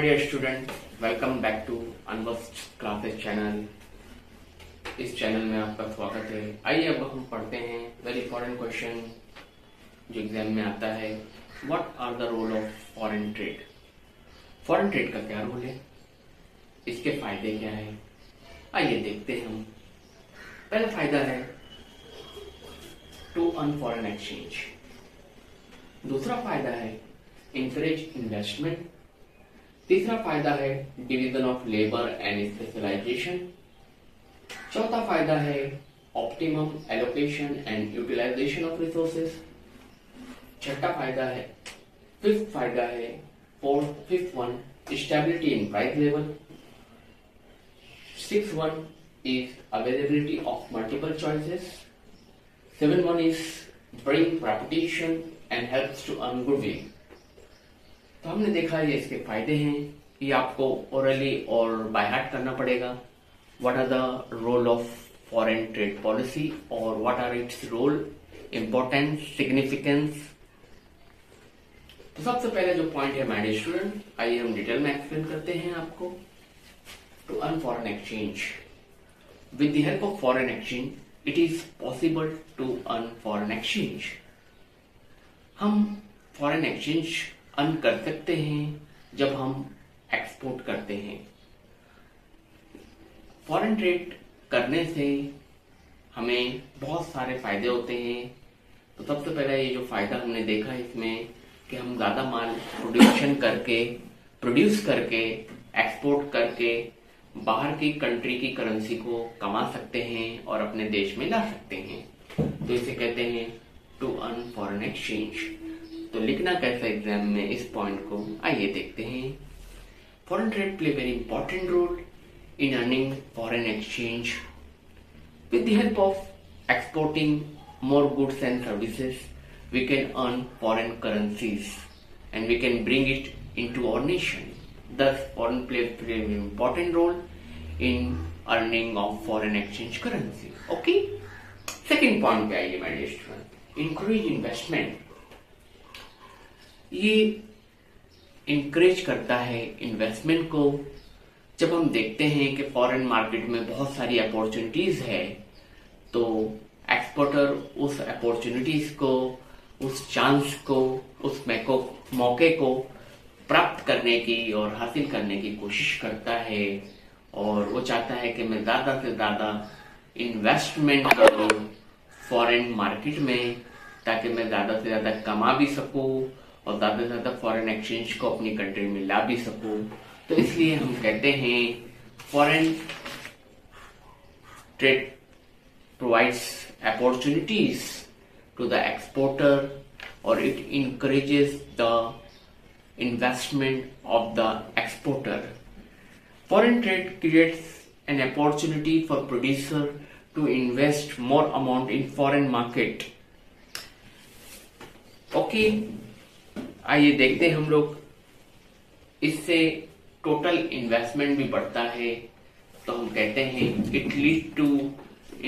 My dear student, welcome back to unworst classes channel. इस चैनल में आपका स्वागत है। आइए अब हम पढ़ते हैं वेरी इंपॉर्टेंट क्वेश्चन जो एग्जाम में आता है। What are the role of foreign trade? Foreign trade का क्या रोल है, इसके फायदे क्या है, आइए देखते हैं हम। पहला फायदा है टू अर्न फॉरेन एक्सचेंज। दूसरा फायदा है इंकरेज इन्वेस्टमेंट। तीसरा फायदा है division of labour and specialisation. चौथा फायदा है optimum allocation and utilisation of resources. छठा फायदा है fifth one stability in price level. Six one is availability of multiple choices. Seven one is bring reputation and helps to earn goodwill. तो हमने देखा ये इसके फायदे हैं। ये आपको ओरली और बाय हार्ट करना पड़ेगा। What are the role of foreign trade policy और what are its role, importance, significance. तो सबसे पहले जो पॉइंट है माय डियर स्टूडेंट, आइए हम डिटेल में एक्सप्लेन करते हैं आपको। To earn foreign exchange, with the help of foreign exchange it is possible to earn foreign exchange. हम फॉरेन एक्सचेंज अर्न कर सकते हैं जब हम एक्सपोर्ट करते हैं। फॉरेन ट्रेड करने से हमें बहुत सारे फायदे होते हैं। तो सबसे पहला ये जो फायदा हमने देखा इसमें कि हम ज्यादा माल प्रोड्यूस करके एक्सपोर्ट करके बाहर की कंट्री की करेंसी को कमा सकते हैं और अपने देश में ला सकते हैं। तो इसे कहते हैं टू अर्न फॉरेन एक्सचेंज। तो लिखना कैसा एग्जाम में इस पॉइंट को, आइए देखते हैं। Foreign trade play very important role in earning foreign exchange. With the help of exporting more goods and services, we can earn foreign currencies and we can bring it into our nation. Thus, foreign play an important role in earning of foreign exchange currency. Okay? Second point पे आइए my dear student, encourage investment. ये encourage करता है investment को। जब हम देखते हैं कि फॉरेन मार्केट में बहुत सारी अपॉर्चुनिटीज है, तो एक्सपोर्टर उस अपॉर्चुनिटीज को, उस चांस को, उस मौके को प्राप्त करने की और हासिल करने की कोशिश करता है। और वो चाहता है कि मैं ज्यादा से ज्यादा इन्वेस्टमेंट करूं फॉरेन मार्केट में, ताकि मैं ज्यादा से ज्यादा कमा भी सकूं और ज्यादा से ज्यादा फॉरेन एक्सचेंज को अपनी कंट्री में ला भी सकूं। तो इसलिए हम कहते हैं foreign trade provides opportunities to the exporter, or it encourages the investment of the exporter. Foreign trade creates an opportunity for producer to invest more amount in foreign market. Okay, आइए देखते हैं हम लोग। इससे टोटल इन्वेस्टमेंट भी बढ़ता है। तो हम कहते हैं it leads to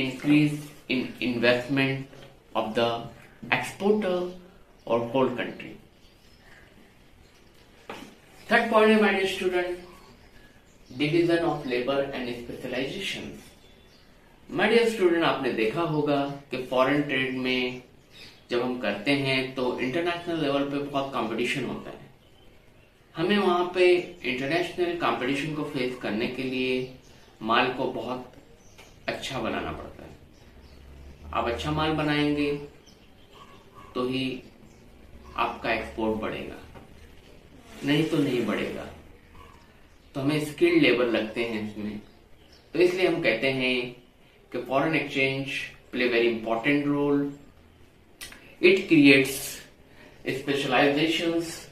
increase in investment of the exporter or whole country. Third point है my dear student, division of labor and specialization. My dear student, आपने देखा होगा कि फॉरेन ट्रेड में जब हम करते हैं तो इंटरनेशनल लेवल पे बहुत कंपटीशन होता है। हमें वहां पे इंटरनेशनल कंपटीशन को फेस करने के लिए माल को बहुत अच्छा बनाना पड़ता है। आप अच्छा माल बनाएंगे तो ही आपका एक्सपोर्ट बढ़ेगा, नहीं तो नहीं बढ़ेगा। तो हमें स्किल्ड लेबर लगते हैं इसमें। तो इसलिए हम कहते हैं कि foreign exchange play very important role. It creates specialisations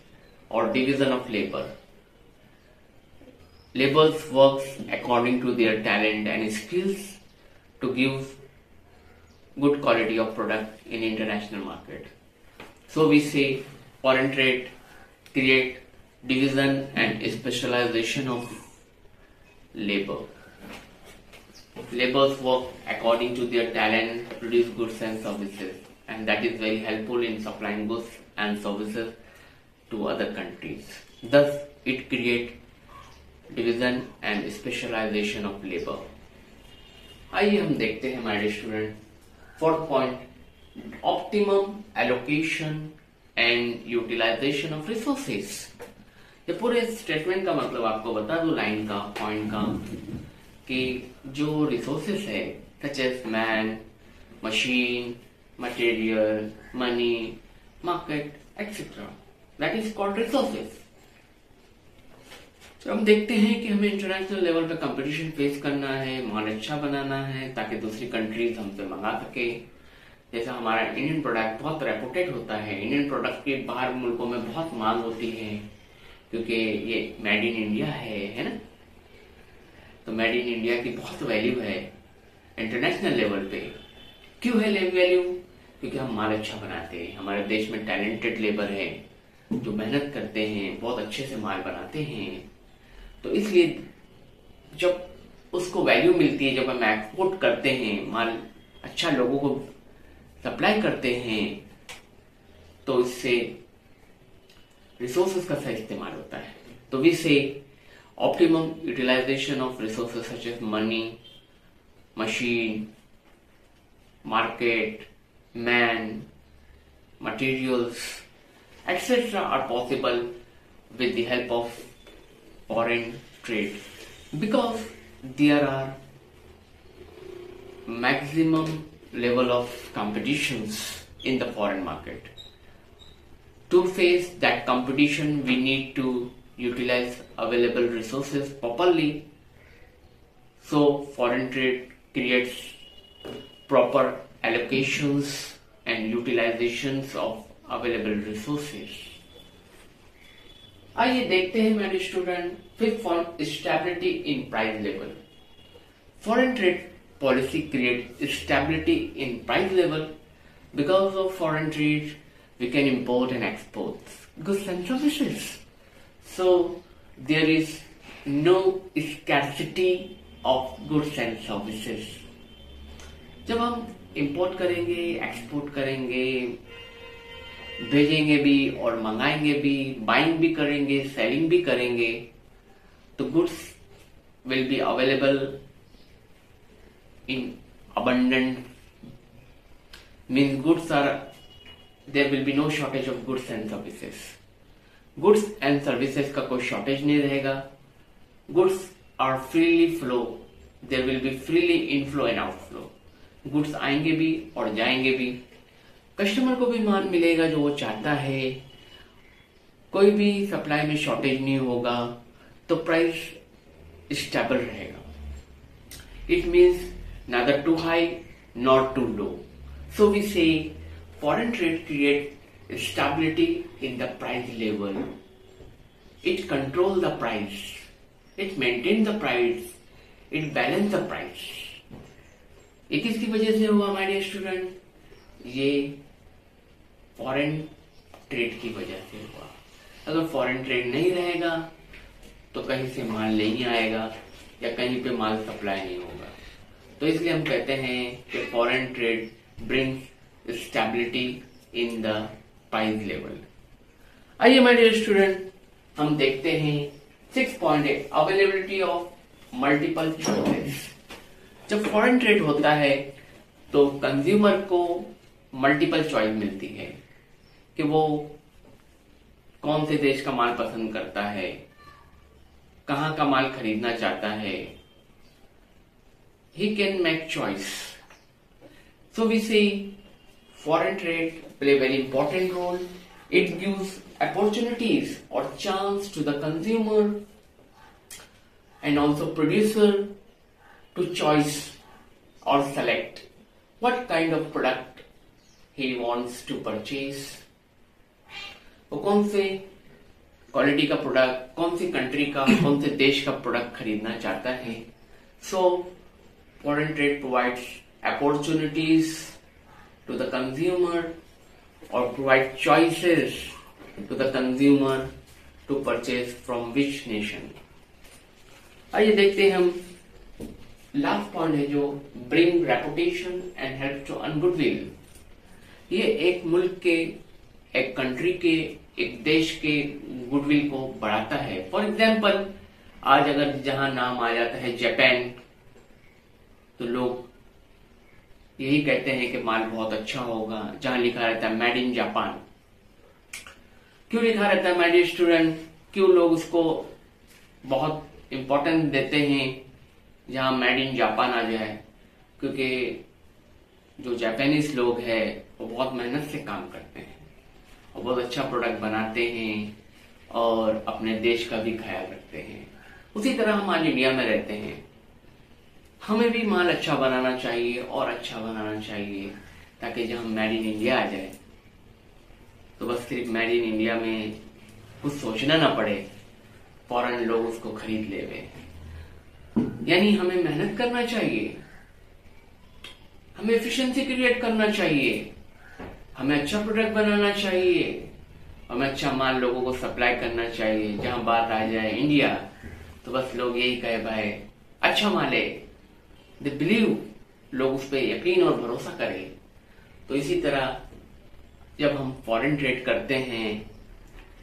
और division of labour. Laborers works according to their talent and skills to give good quality of product in international market. So we say foreign trade create division and specialization of labor. Laborers work according to their talent to produce goods and services, and that is very helpful in supplying goods and services to other countries. Thus, it creates division and specialisation of labour. आइए हम देखते हैं हमारे student fourth point, optimum allocation and utilisation of resources. ये पूरे statement का मतलब आपको बता दूं, लाइन का, पॉइंट का, कि जो रिसोर्सेस है such as man, machine, material, money, market etcetera, that is called resources. तो हम देखते हैं कि हमें इंटरनेशनल लेवल पे कंपटीशन फेस करना है, माल अच्छा बनाना है ताकि दूसरी कंट्रीज हमसे मंगा सके। जैसा हमारा इंडियन प्रोडक्ट बहुत रेपुटेड होता है, इंडियन प्रोडक्ट की बाहर मुल्कों में बहुत मांग होती है क्योंकि ये मेड इन इंडिया है ना। तो मेड इन इंडिया की बहुत वैल्यू है इंटरनेशनल लेवल पे। क्यों है वैल्यू? क्योंकि हम माल अच्छा बनाते हैं, हमारे देश में टैलेंटेड लेबर है जो मेहनत करते हैं, बहुत अच्छे से माल बनाते हैं। तो इसलिए जब उसको वैल्यू मिलती है, जब हम एक्सपोर्ट करते हैं, माल अच्छा लोगों को सप्लाई करते हैं, तो इससे रिसोर्सेस का सही इस्तेमाल होता है। तो we say optimum utilisation of resources such as money, machine, market, man, materials, etc. are possible with the help of foreign trade because there are maximum level of competitions in the foreign market. To face that competition, we need to utilize available resources properly. So foreign trade creates proper allocations and utilizations of available resources. आइए देखते हैं मेरे student fifth point, stability in price level. Foreign trade policy create stability in price level. Because of foreign trade we can import and export goods and services, so there is no scarcity of goods and services. जब हम import करेंगे, export करेंगे, भेजेंगे भी और मंगाएंगे भी, buying भी करेंगे, सेलिंग भी करेंगे, तो goods will be available in abundant, means goods are, there will be no shortage of goods and services. Goods and services का कोई शॉर्टेज नहीं रहेगा। Goods are freely flow, there will be freely inflow and outflow. Goods आएंगे भी और जाएंगे भी, customer को भी माल मिलेगा जो वो चाहता है, कोई भी सप्लाई में शॉर्टेज नहीं होगा, तो प्राइस स्टेबल रहेगा। It means neither too high nor too low. So we say foreign trade creates stability in the price level. It controls the price, it maintains the price, it balances the price. ये किसकी वजह से हुआ हमारे student? ये foreign trade की वजह से हुआ। अगर फॉरेन ट्रेड नहीं रहेगा तो कहीं से माल नहीं आएगा या कहीं पे माल सप्लाई नहीं होगा। तो इसलिए हम कहते हैं कि foreign trade brings stability in the price level. आइए हमारे स्टूडेंट हम देखते हैं 6.8, अवेलेबिलिटी ऑफ मल्टीपल चॉइसेस। जब फॉरेन ट्रेड होता है तो कंज्यूमर को मल्टीपल चॉइस मिलती है कि वो कौन से देश का माल पसंद करता है, कहां का माल खरीदना चाहता है। He can make choice. So we say foreign trade play a very important role. It gives opportunities or chance to the consumer and also producer to choice or select what kind of product he wants to purchase. वो कौन से quality का product, कौन सी country का, कौन से देश का प्रोडक्ट खरीदना चाहता है। So foreign trade provides opportunities to the consumer or provide choices to the consumer to purchase from which nation. आइए देखते हैं हम लास्ट पॉइंट है जो bring reputation and help to earn goodwill. ये एक मुल्क के, एक कंट्री के, एक देश के गुडविल को बढ़ाता है। फॉर एग्जाम्पल आज अगर जहां नाम आ जाता है जापान, तो लोग यही कहते हैं कि माल बहुत अच्छा होगा। जहां लिखा रहता है मेड इन जापान, क्यों लिखा रहता है मेड इन स्टूडेंट, क्यों लोग उसको बहुत इंपॉर्टेंस देते हैं जहां मेड इन जापान आ जाए? क्योंकि जो जापानीज लोग हैं वो बहुत मेहनत से काम करते हैं और बहुत अच्छा प्रोडक्ट बनाते हैं और अपने देश का भी ख्याल रखते हैं। उसी तरह हम आज इंडिया में रहते हैं, हमें भी माल अच्छा बनाना चाहिए और अच्छा बनाना चाहिए, ताकि जब हम मेड इन इंडिया आ जाए तो बस सिर्फ मेड इन इंडिया में कुछ सोचना ना पड़े, फौरन लोग उसको खरीद ले। यानी हमें मेहनत करना चाहिए, हमें एफिशिएंसी क्रिएट करना चाहिए, हमें अच्छा प्रोडक्ट बनाना चाहिए, हमें अच्छा माल लोगों को सप्लाई करना चाहिए। जहां बात आ जाए इंडिया, तो बस लोग यही कहे भाई अच्छा माल है, दे बिलीव, लोग उस पर यकीन और भरोसा करें। तो इसी तरह जब हम फॉरेन ट्रेड करते हैं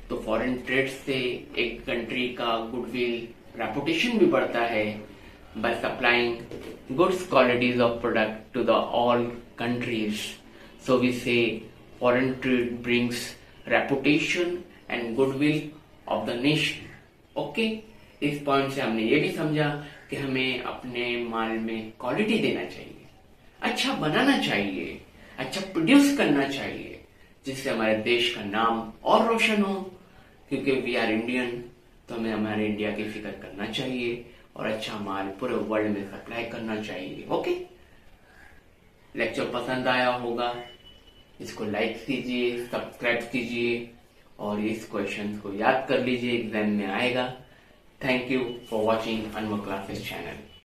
तो फॉरेन ट्रेड से एक कंट्री का गुडविल, रेपुटेशन भी बढ़ता है by supplying goods qualities of product to the all countries. So we say foreign trade brings reputation and goodwill of the nation. Okay? इस पॉइंट से हमने ये भी समझा कि हमें अपने माल में क्वालिटी देना चाहिए, अच्छा बनाना चाहिए, अच्छा प्रोड्यूस करना चाहिए, जिससे हमारे देश का नाम और रोशन हो। क्योंकि वी आर इंडियन, तो हमें हमारे इंडिया की फिक्र करना चाहिए और अच्छा माल पूरे वर्ल्ड में सप्लाई करना चाहिए। ओके, लेक्चर पसंद आया होगा, इसको लाइक कीजिए, सब्सक्राइब कीजिए और इस क्वेश्चन को याद कर लीजिए, एग्जाम में आएगा। Thank you for watching Anmol classes channel.